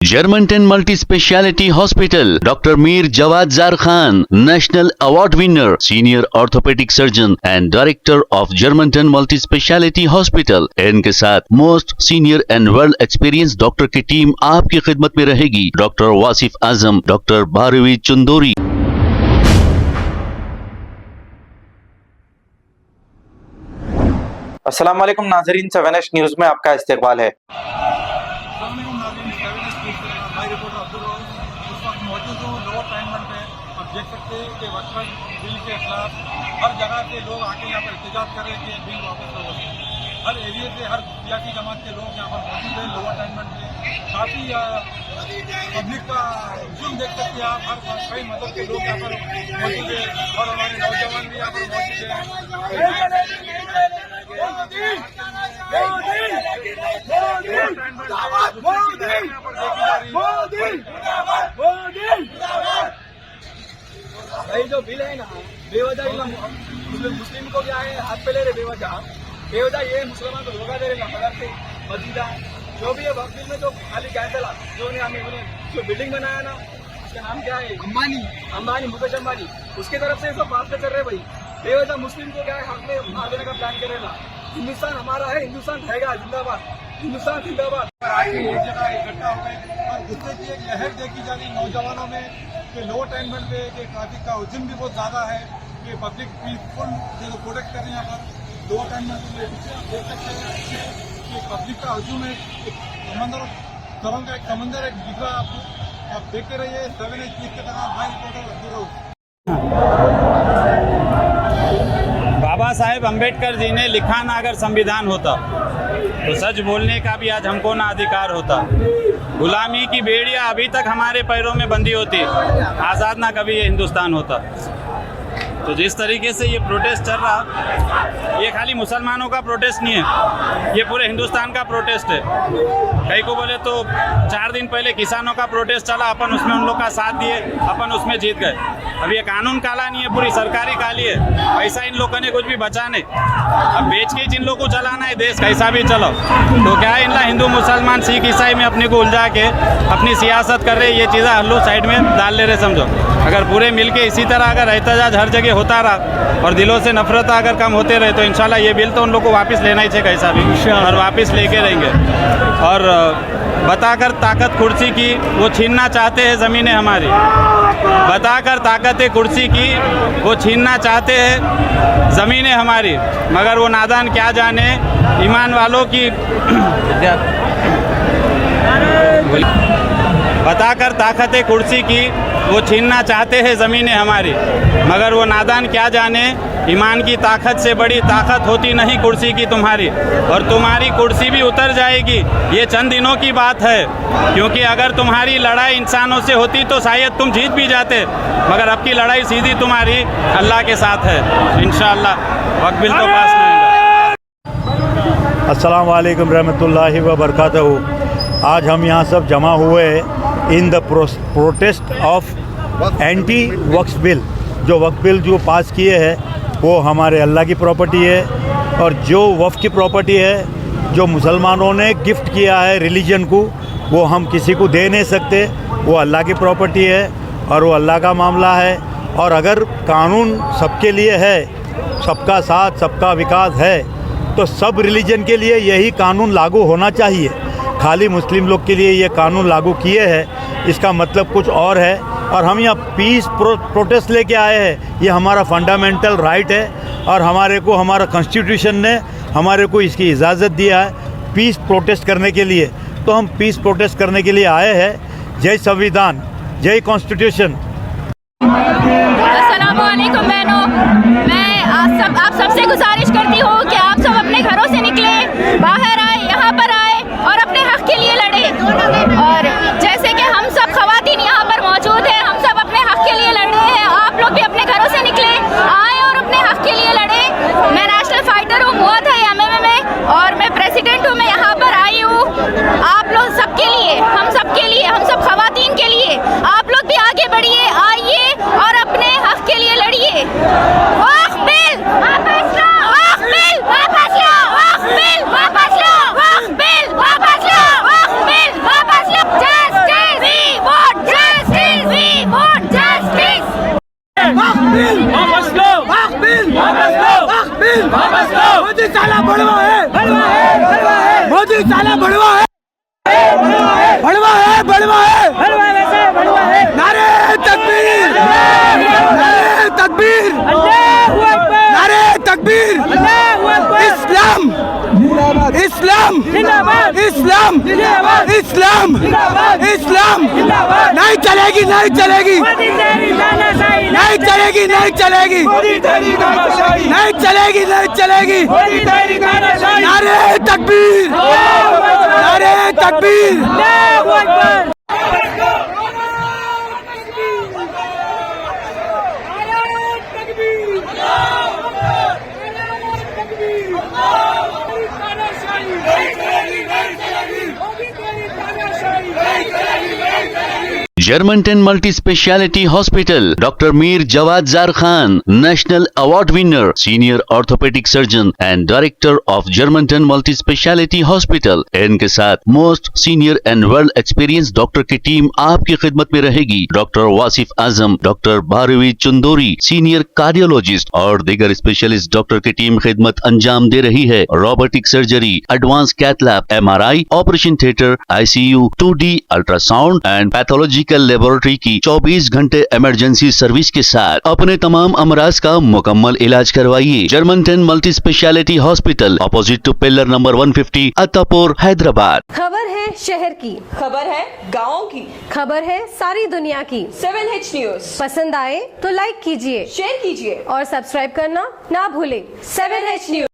Germanton multi speciality hospital, doctor Mir Jawad Zar Khan, national award winner, senior orthopaedic surgeon and director of Germanten multi speciality hospital. इनके साथ most senior and world experience doctor की team आपकी खिदमत में रहेगी। Doctor Wasif Azam, doctor Bharvi Chandori. अस्सलाम वालेकुम नाज़रीन, 7H न्यूज़ में आपका इस्तकबाल है। देख सकते हैं कि वक्फन बिल के खिलाफ हर जगह के लोग आके यहाँ पर एहतजाज कर रहे हैं कि बिल वापस लो। हर एरिया से हर सियासी जमात के लोग यहाँ पर मौजूद हैं। लोअर टाइममेंट में काफ़ी पब्लिक का जुर्म देख सकते हैं आप। हर कई मदद के लोग यहाँ पर मौजूद हैं और हमारे नौजवान भी यहाँ पर मौजूद हैं। भाई जो बिल है ना बेवजह मुस्लिम को क्या है हाथ पे ले रहे बेवजह ये मुसलमान को धोखा दे रहे मदर से मस्जिदा जो भी है वक्त बिल में जो खाली गैंडला जो उन्हें जो बिल्डिंग बनाया ना उसका नाम क्या है अंबानी मुकेश अंबानी उसके तरफ से सब बात कर रहे भाई बेवजह मुस्लिम को क्या है हक में मार देने का प्लान करेगा। हिंदुस्तान हमारा है, हिंदुस्तान रहेगा, जिंदाबाद हिंदुस्तान जिंदाबाद। आके एक जगह इकट्ठा हो गए और गुस्से की एक लहर देखी जा रही नौजवानों में कि लोअर टाइममेंट पे कि ट्रैफिक का हुजूम भी बहुत ज़्यादा है कि पब्लिक पीसफुल जो प्रोटेक्ट कर रहे हैं यहाँ पर लोअर टाइममेंट में पीछे आप देख सकते हैं कि पब्लिक का हुजूम है। एक समंदर एक दिख रहा है आपको, आप देखते रहिए 7H न्यूज़ के तरह भाई रिपोर्टर अब्दुल रऊफ। बाबा साहेब अम्बेडकर जी ने लिखा ना अगर संविधान होता तो सच बोलने का भी आज हमको ना अधिकार होता। गुलामी की बेड़ियां अभी तक हमारे पैरों में बंधी होती, आज़ाद ना कभी ये हिंदुस्तान होता। तो जिस तरीके से ये प्रोटेस्ट चल रहा, ये खाली मुसलमानों का प्रोटेस्ट नहीं है, ये पूरे हिंदुस्तान का प्रोटेस्ट है। कई को बोले तो 4 दिन पहले किसानों का प्रोटेस्ट चला, अपन उसमें उन लोग का साथ दिए, अपन उसमें जीत गए। अब ये कानून काला नहीं है, पूरी सरकारी काली है, पैसा इन लोगों ने कुछ भी बचा नहीं। अब बेच के जिन लोगों को चलाना है देश कैसा भी चलो, तो क्या है इनला हिंदू मुसलमान सिख ईसाई में अपने को उलझा के अपनी सियासत कर रहे, ये चीज़ें हल्लो साइड में डाल ले रहे। समझो अगर पूरे मिल के इसी तरह अगर एहतजाज हर जगह होता रहा और दिलों से नफरत अगर कम होते रहे तो इंशाल्लाह ये बिल तो उन लोग को वापस लेना ही चाहिए कैसा भी, और वापस लेके रहेंगे। और बताकर ताकत कुर्सी की वो छीनना चाहते हैं ज़मीनें हमारी, बताकर ताकत कुर्सी की वो छीनना चाहते हैं ज़मीनें हमारी, मगर वो नादान क्या जाने ईमान वालों की बताकर ताकत कुर्सी की वो छीनना चाहते हैं ज़मीनें हमारी, मगर वो नादान क्या जाने ईमान की ताकत से बड़ी ताकत होती नहीं कुर्सी की तुम्हारी, और तुम्हारी कुर्सी भी उतर जाएगी ये चंद दिनों की बात है। क्योंकि अगर तुम्हारी लड़ाई इंसानों से होती तो शायद तुम जीत भी जाते, मगर अब की लड़ाई सीधी तुम्हारी अल्लाह के साथ है। इंशाअल्लाह वक्त बिल तो पास नहीं होगा। अस्सलाम वालेकुम रहमतुल्लाहि व बरकातहू। आज हम यहाँ सब जमा हुए in the protest of anti Waqf bill. जो वक्फ बिल जो पास किए हैं वो हमारे अल्लाह की प्रॉपर्टी है, और जो वक्फ की प्रॉपर्टी है जो मुसलमानों ने गिफ्ट किया है रिलीजन को, वो हम किसी को दे नहीं सकते। वो अल्लाह की प्रॉपर्टी है और वो अल्लाह का मामला है। और अगर कानून सबके लिए है, सबका साथ सबका विकास है, तो सब रिलीजन के लिए यही कानून लागू होना चाहिए। खाली मुस्लिम लोग के लिए ये कानून लागू किए हैं, इसका मतलब कुछ और है। और हम यहाँ पीस प्रोटेस्ट लेके आए हैं, ये हमारा फंडामेंटल राइट है और हमारे को हमारा कॉन्स्टिट्यूशन ने हमारे को इसकी इजाज़त दिया है पीस प्रोटेस्ट करने के लिए। तो हम पीस प्रोटेस्ट करने के लिए आए हैं। जय संविधान, जय कॉन्स्टिट्यूशन। अस्सलाम वालेकुम बहनों, मैं आप सबसे गुजारिश करती हूँ कि आप सब अपने घरों से निकले, बाहर आए, यहाँ पर आए और अपने हक के लिए लड़े। और जैसे कि हम सब खवातीन यहाँ पर मौजूद हैं, हम सब अपने हक के लिए लड़ रहे हैं। आप लोग भी अपने घरों से निकले, आए और अपने हक के लिए लड़े। मैं नेशनल फाइटर हूँ, हुआ था MMA में, और मैं प्रेसिडेंट हूँ। मैं यहाँ पर आई हूँ आप लोग सबके लिए, हम सबके लिए, हम सब खवातीन के लिए। आप लोग भी आगे बढ़िए, आइए और अपने हक के लिए लड़िए। वक्फ बिल वापस लो, वक्फ बिल वापस लो, वक्फ बिल वापस लो, वक्फ बिल वापस लो, वक्फ बिल वापस लो। जस्ट मोदी साला बड़वा है, बड़वा है, बड़वा है, मोदी साला बड़वा है, बड़वा है, बड़वा है, बड़वा है, बड़वा वैसे बड़वा है। नारे तकबीर, नारे तकबीर, अल्लाहू अकबर, नारे तकबीर, अल्लाहू अकबर। इस्लाम इस्लाम जिंदाबाद, इस्लाम जिंदाबाद, इस्लाम जिंदाबाद, इस्लाम जिंदाबाद। नहीं चलेगी, नहीं चलेगी, नहीं चलेगी, नहीं चलेगी, नहीं चलेगी, नहीं चलेगी। नारे तकबीर, नारे तकबीर, Allahu Akbar. Germantown Multi Speciality Hospital, Dr. Mir Jawad Zar Khan, National Award winner, Senior Orthopedic Surgeon and Director of Germantown Multi Speciality Hospital. इनके साथ most senior and well experience doctor की टीम आपकी खिदमत में रहेगी। Doctor Wasif Azam, doctor Bharvi Chandori, senior cardiologist और दीगर specialist doctor की टीम खिदमत अंजाम दे रही है। Robotic surgery, advance cath lab, MRI, operation theatre, ICU, 2D ultrasound and pathological laboratory की 24 घंटे इमरजेंसी सर्विस के साथ अपने तमाम अमराज का मुकम्मल इलाज करवाइए। Germanten multi speciality hospital, opposite to pillar number 150, Attapur, Hyderabad. खबर है शहर की, खबर है गाँव की, खबर है सारी दुनिया की। 7H न्यूज पसंद आए तो लाइक कीजिए, शेयर कीजिए और सब्सक्राइब करना ना भूले। 7H news.